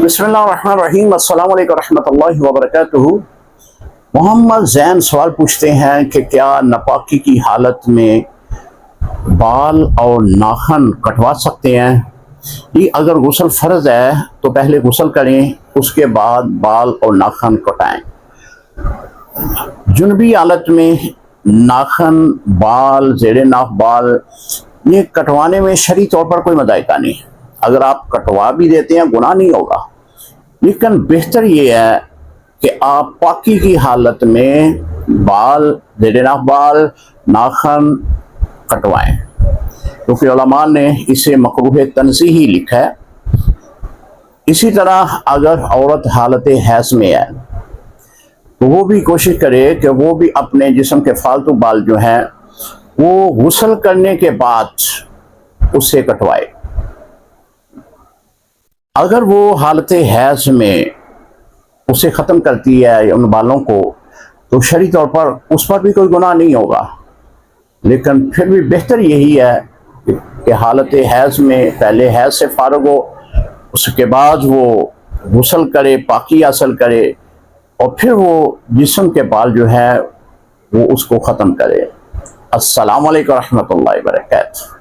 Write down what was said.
بسم اللہ الرحمن الرحیم، السلام علیکم ورحمۃ اللہ وبرکاتہ۔ محمد زین سوال پوچھتے ہیں کہ کیا ناپاکی کی حالت میں بال اور ناخن کٹوا سکتے ہیں؟ یہ اگر غسل فرض ہے تو پہلے غسل کریں، اس کے بعد بال اور ناخن کٹائیں۔ جنبی حالت میں ناخن، بال، زیر ناف بال یہ کٹوانے میں شرعی طور پر کوئی مذائقہ نہیں۔ اگر آپ کٹوا بھی دیتے ہیں گناہ نہیں ہوگا، لیکن بہتر یہ ہے کہ آپ پاکی کی حالت میں بال، زیر ناف بال، ناخن کٹوائیں، کیونکہ علماء نے اسے مکروہ تنزیہی لکھا ہے۔ اسی طرح اگر عورت حالت حیض میں ہے تو وہ بھی کوشش کرے کہ وہ بھی اپنے جسم کے فالتو بال جو ہیں وہ غسل کرنے کے بعد اسے کٹوائے۔ اگر وہ حالت حیض میں اسے ختم کرتی ہے ان بالوں کو تو شرعی طور پر اس پر بھی کوئی گناہ نہیں ہوگا، لیکن پھر بھی بہتر یہی ہے کہ حالت حیض میں پہلے حیض سے فارغ ہو، اس کے بعد وہ غسل کرے، پاکی حاصل کرے، اور پھر وہ جسم کے بال جو ہے وہ اس کو ختم کرے۔ السلام علیکم ورحمۃ اللہ وبرکاتہ۔